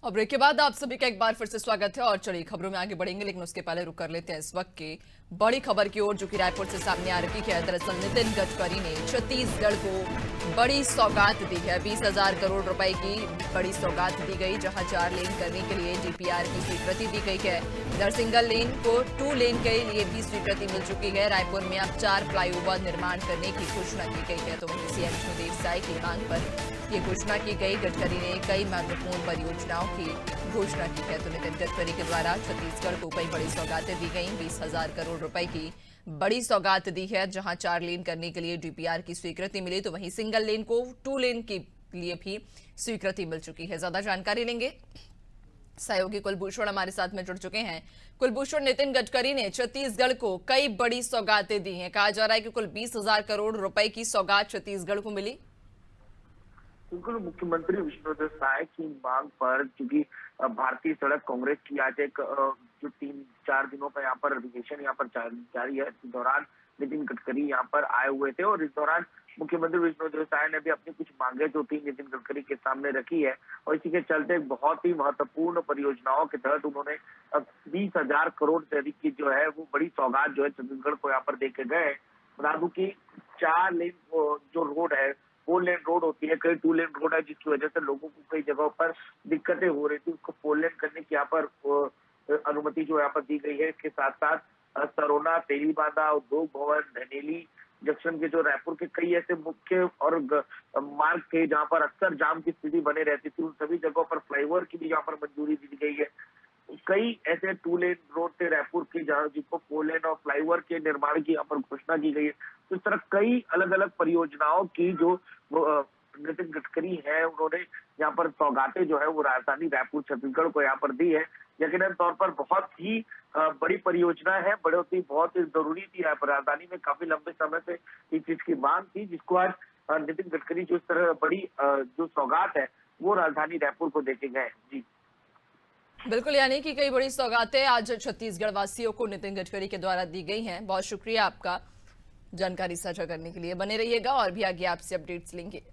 और ब्रेक के बाद आप सभी का एक बार फिर से स्वागत है और चलिए खबरों में आगे बढ़ेंगे, लेकिन उसके पहले रुक कर लेते हैं इस वक्त की बड़ी खबर की ओर, जो कि रायपुर से सामने आ रही है। दरअसल नितिन गडकरी ने छत्तीसगढ़ को बड़ी सौगात दी है। 20,000 करोड़ रुपए की बड़ी सौगात दी गई, जहां 4 लेन करने के लिए डीपीआर की स्वीकृति दी गई है। इधर सिंगल लेन को 2 लेन के लिए भी स्वीकृति मिल चुकी है। रायपुर में अब 4 फ्लाईओवर निर्माण करने की घोषणा की गई है। तो वहीं सीएम विष्णुदेव साय की मांग पर ये घोषणा की गई। गडकरी ने कई महत्वपूर्ण परियोजनाओं की घोषणा की है। तो नितिन गडकरी के द्वारा छत्तीसगढ़ को कई बड़ी सौगातें दी गई। 20,000 करोड़ रुपए की बड़ी सौगात दी है, जहां 4 लेन करने के लिए डीपीआर की स्वीकृति मिली, तो वहीं सिंगल लेन को 2 लेन के लिए भी स्वीकृति मिल चुकी है। ज्यादा जानकारी लेंगे, सहयोगी कुलभूषण हमारे साथ में जुड़ चुके हैं। कुलभूषण, नितिन गडकरी ने छत्तीसगढ़ को कई बड़ी सौगातें दी हैं। कहा जा रहा है कि कुल 20,000 करोड़ रुपए की सौगात छत्तीसगढ़ को मिली। बिल्कुल, मुख्यमंत्री विष्णुदेव साय की मांग पर, क्योंकि भारतीय सड़क कांग्रेस की आज एक जो 3-4 दिनों का यहाँ पर अधिवेशन यहाँ पर जारी है, इस दौरान नितिन गडकरी यहाँ पर आए हुए थे और इस दौरान मुख्यमंत्री विष्णुदेव साय ने भी अपनी कुछ मांगे जो थी नितिन गडकरी के सामने रखी है और इसी के चलते बहुत ही महत्वपूर्ण परियोजनाओं के तहत उन्होंने 20,000 करोड़ से अधिक की जो है वो बड़ी सौगात जो है छत्तीसगढ़ को यहाँ पर देके गए। बता दूं कि 4 लेन जो रोड है, 4 लेन रोड होती है, कई 2 लेन रोड है, जिसकी वजह से लोगों को कई जगहों पर दिक्कतें हो रही थी। उसको 4 लेन करने की यहाँ पर अनुमति जो यहाँ पर दी गई है। इसके साथ साथ सरोना, तेलीबांधा, उद्योग भवन, धनेली जंक्शन के जो रायपुर के कई ऐसे मुख्य और मार्ग थे जहाँ पर अक्सर जाम की स्थिति बने रहती थी, उन सभी जगहों पर फ्लाईओवर की भी यहाँ पर मंजूरी दी गई है। कई ऐसे 2 लेन रोड थे रायपुर के जहाँ जिसको 4 लेन और फ्लाईओवर के निर्माण की यहाँ पर घोषणा की गई है। तो इस तरह कई अलग अलग परियोजनाओं की जो नितिन गडकरी है, उन्होंने यहाँ पर सौगातें जो है वो राजधानी रायपुर छत्तीसगढ़ को यहाँ पर दी है। यकीनन तौर पर बहुत ही बड़ी परियोजना है, बहुत ही जरूरी थी। यहाँ पर राजधानी में काफी लंबे समय से इस चीज की मांग थी, जिसको आज नितिन गडकरी जो इस तरह बड़ी जो सौगात है वो राजधानी रायपुर को देके गए। जी बिल्कुल, यानी कि कई बड़ी सौगातें आज छत्तीसगढ़ वासियों को नितिन गडकरी के द्वारा दी गई हैं। बहुत शुक्रिया आपका जानकारी साझा करने के लिए। बने रहिएगा और भी आगे आपसे अपडेट्स लेंगे।